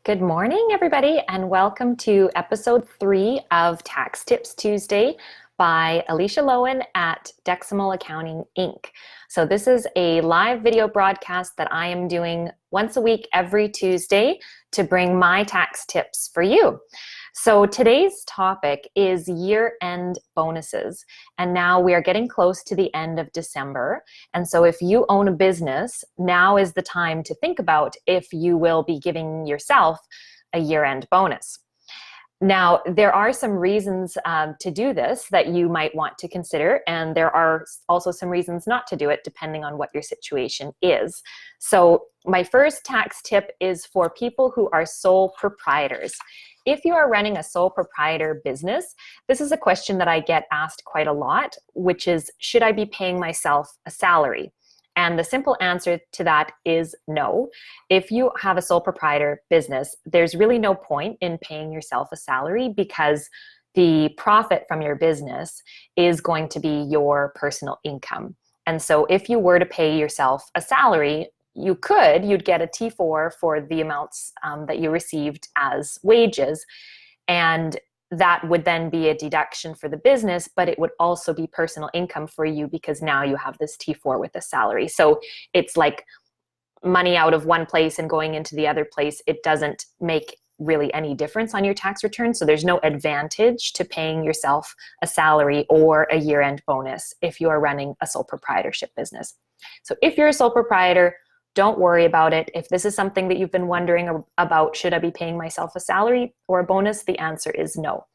Good morning, everybody, and welcome to episode 3 of Tax Tips Tuesday by Alicia Lowen at Decimal Accounting Inc. So this is a live video broadcast that I am doing once a week every Tuesday to bring my tax tips for you. So today's topic is year-end bonuses, and now we are getting close to the end of December. And so if you own a business, now is the time to think about if you will be giving yourself a year-end bonus. Now, there are some reasons to do this that you might want to consider, and there are also some reasons not to do it depending on what your situation is. So my first tax tip is for people who are sole proprietors. If you are running a sole proprietor business, this is a question that I get asked quite a lot, which is, should I be paying myself a salary? And the simple answer to that is no. If you have a sole proprietor business, there's really no point in paying yourself a salary because the profit from your business is going to be your personal income. And so if you were to pay yourself a salary, you'd get a T4 for the amounts that you received as wages, and that would then be a deduction for the business, but it would also be personal income for you because now you have this T4 with a salary. So it's like money out of one place and going into the other place. It doesn't make really any difference on your tax return. So there's no advantage to paying yourself a salary or a year-end bonus if you are running a sole proprietorship business. So if you're a sole proprietor, don't worry about it. If this is something that you've been wondering about, should I be paying myself a salary or a bonus? The answer is no.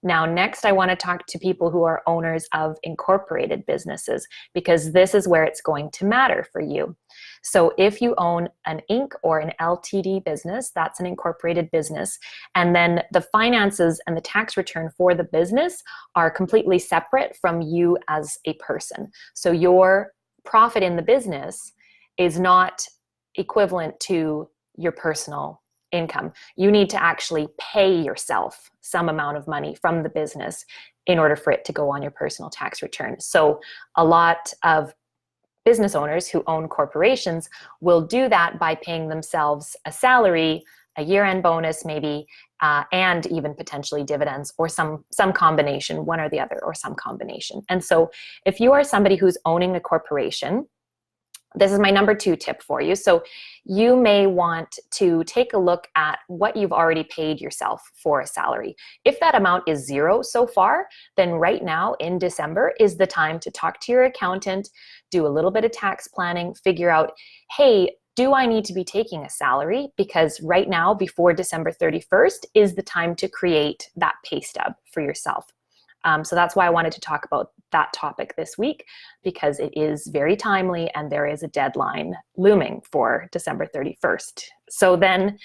Now, next, I want to talk to people who are owners of incorporated businesses, because this is where it's going to matter for you. So if you own an Inc. or an LTD business, that's an incorporated business, and then the finances and the tax return for the business are completely separate from you as a person. So your profit in the business is not equivalent to your personal income. You need to actually pay yourself some amount of money from the business in order for it to go on your personal tax return. So a lot of business owners who own corporations will do that by paying themselves a salary, a year-end bonus maybe, and even potentially dividends or some combination, one or the other, or some combination. And so if you are somebody who's owning a corporation, this is my number 2 tip for you. So you may want to take a look at what you've already paid yourself for a salary. If that amount is 0 so far, then right now in December is the time to talk to your accountant, do a little bit of tax planning, figure out, hey, do I need to be taking a salary? Because right now, before December 31st, is the time to create that pay stub for yourself. So that's why I wanted to talk about that topic this week, because it is very timely and there is a deadline looming for December 31st. So then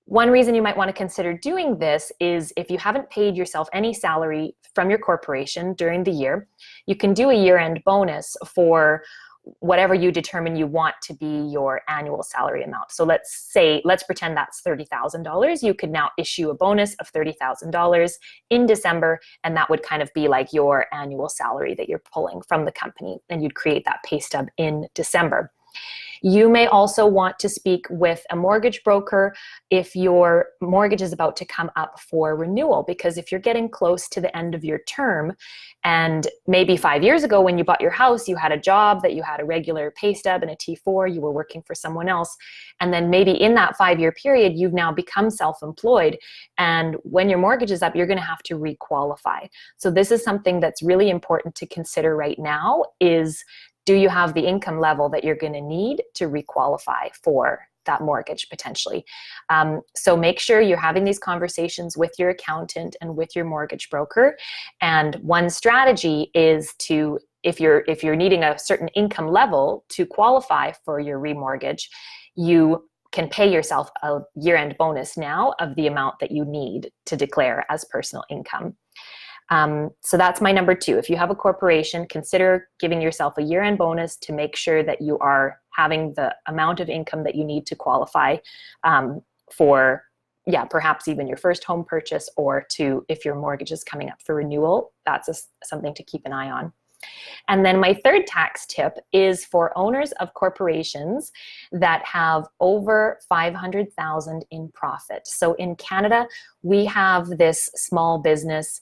one reason you might want to consider doing this is if you haven't paid yourself any salary from your corporation during the year, you can do a year-end bonus for whatever you determine you want to be your annual salary amount. So let's pretend that's $30,000. You could now issue a bonus of $30,000 in December, and that would kind of be like your annual salary that you're pulling from the company, and you'd create that pay stub in December. You may also want to speak with a mortgage broker if your mortgage is about to come up for renewal, because if you're getting close to the end of your term, and maybe 5 years ago when you bought your house, you had a job that you had a regular pay stub and a T4, you were working for someone else, and then maybe in that 5-year period, you've now become self-employed, and when your mortgage is up, you're going to have to requalify. So this is something that's really important to consider right now is, do you have the income level that you're going to need to requalify for that mortgage potentially? So make sure you're having these conversations with your accountant and with your mortgage broker. And one strategy is to, if you're needing a certain income level to qualify for your remortgage, you can pay yourself a year-end bonus now of the amount that you need to declare as personal income. So that's my number 2. If you have a corporation, consider giving yourself a year-end bonus to make sure that you are having the amount of income that you need to qualify for, perhaps even your first home purchase, or if your mortgage is coming up for renewal. That's something to keep an eye on. And then my third tax tip is for owners of corporations that have over 500,000 in profit. So in Canada, we have this small business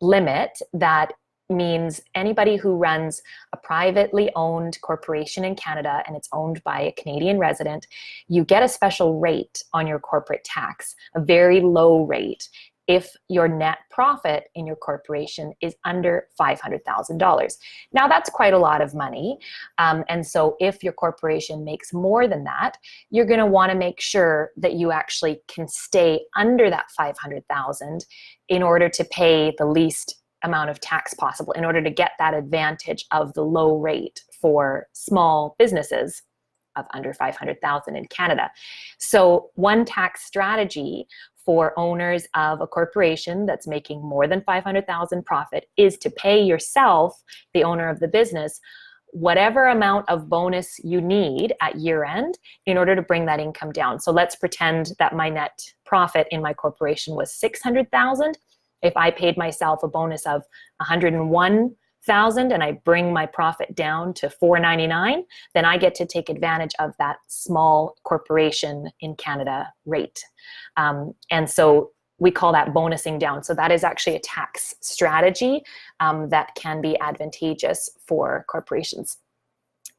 limit that means anybody who runs a privately owned corporation in Canada and it's owned by a Canadian resident, you get a special rate on your corporate tax, a very low rate, if your net profit in your corporation is under $500,000. Now that's quite a lot of money. And so if your corporation makes more than that, you're gonna wanna make sure that you actually can stay under that 500,000 in order to pay the least amount of tax possible, in order to get that advantage of the low rate for small businesses of under 500,000 in Canada. So one tax strategy for owners of a corporation that's making more than 500,000 profit is to pay yourself, the owner of the business, whatever amount of bonus you need at year end in order to bring that income down. So let's pretend that my net profit in my corporation was 600,000. If I paid myself a bonus of 101,000 and I bring my profit down to 499, then I get to take advantage of that small corporation in Canada rate. And so we call that bonusing down. So that is actually a tax strategy that can be advantageous for corporations.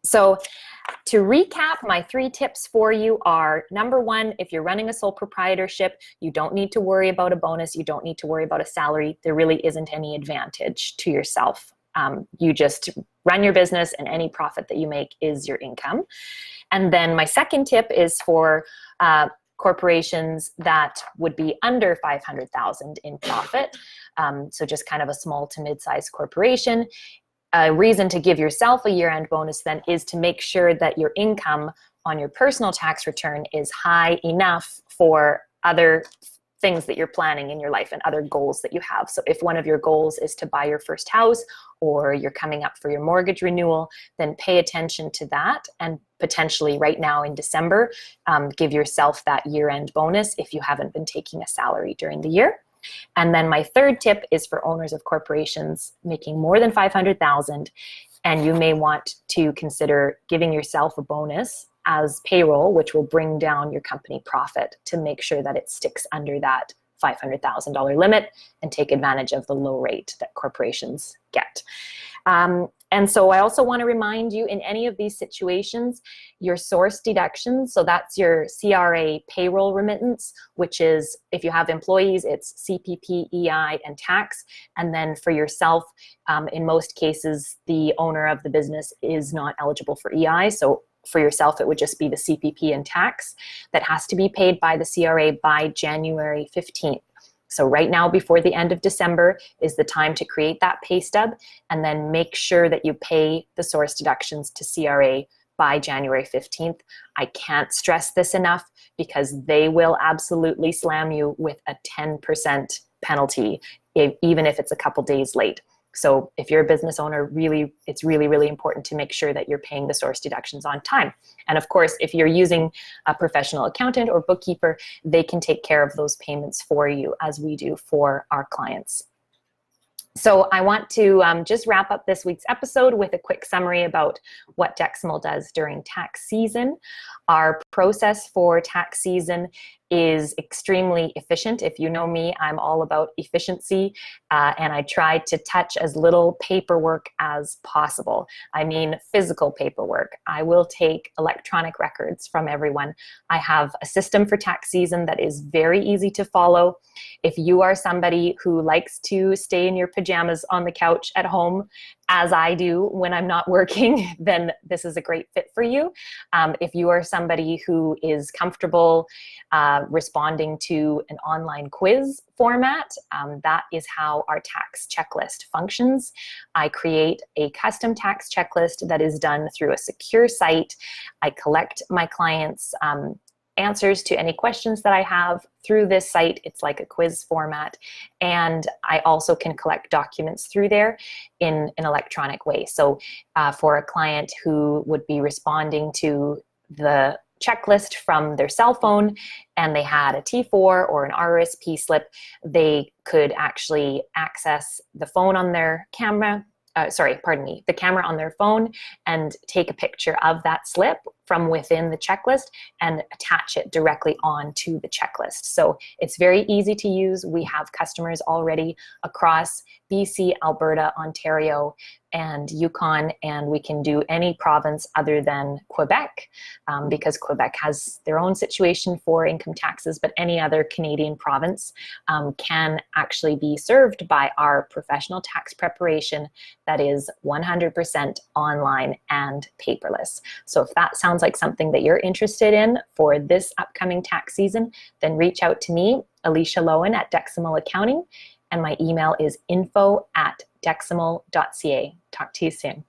So to recap, my 3 tips for you are, number 1, if you're running a sole proprietorship, you don't need to worry about a bonus. You don't need to worry about a salary. There really isn't any advantage to yourself. You just run your business and any profit that you make is your income. And then my second tip is for corporations that would be under 500,000 in profit. So just kind of a small to mid-sized corporation. A reason to give yourself a year-end bonus then is to make sure that your income on your personal tax return is high enough for other things that you're planning in your life and other goals that you have. So if one of your goals is to buy your first house or you're coming up for your mortgage renewal, then pay attention to that, and potentially right now in December, give yourself that year-end bonus if you haven't been taking a salary during the year. And then my third tip is for owners of corporations making more than 500,000, and you may want to consider giving yourself a bonus as payroll, which will bring down your company profit to make sure that it sticks under that $500,000 limit and take advantage of the low rate that corporations get. And so I also want to remind you, in any of these situations, your source deductions, so that's your CRA payroll remittance, which is, if you have employees, it's CPP, EI, and tax. And then for yourself, in most cases, the owner of the business is not eligible for EI. So for yourself, it would just be the CPP and tax that has to be paid by the CRA by January 15th. So right now, before the end of December, is the time to create that pay stub, and then make sure that you pay the source deductions to CRA by January 15th. I can't stress this enough, because they will absolutely slam you with a 10% penalty, even if it's a couple days late. So if you're a business owner, it's really important to make sure that you're paying the source deductions on time. And of course, if you're using a professional accountant or bookkeeper, they can take care of those payments for you, as we do for our clients. So I want to just wrap up this week's episode with a quick summary about what Deximal does during tax season. Our process for tax season is extremely efficient. If you know me, I'm all about efficiency, and I try to touch as little paperwork as possible. I mean physical paperwork. I will take electronic records from everyone. I have a system for tax season that is very easy to follow. If you are somebody who likes to stay in your pajamas on the couch at home, as I do when I'm not working, then this is a great fit for you. If you are somebody who is comfortable responding to an online quiz format, that is how our tax checklist functions. I create a custom tax checklist that is done through a secure site. I collect my clients' answers to any questions that I have through this site. It's like a quiz format. And I also can collect documents through there in an electronic way. So for a client who would be responding to the checklist from their cell phone and they had a T4 or an RRSP slip, they could actually access the phone on their camera the camera on their phone and take a picture of that slip from within the checklist and attach it directly onto the checklist. So it's very easy to use. We have customers already across BC, Alberta, Ontario, and Yukon, and we can do any province other than Quebec, because Quebec has their own situation for income taxes, but any other Canadian province can actually be served by our professional tax preparation that is 100% online and paperless. So if that sounds like something that you're interested in for this upcoming tax season, then reach out to me, Alicia Lowen at Decimal Accounting, and my email is info@decimal.ca. Talk to you soon.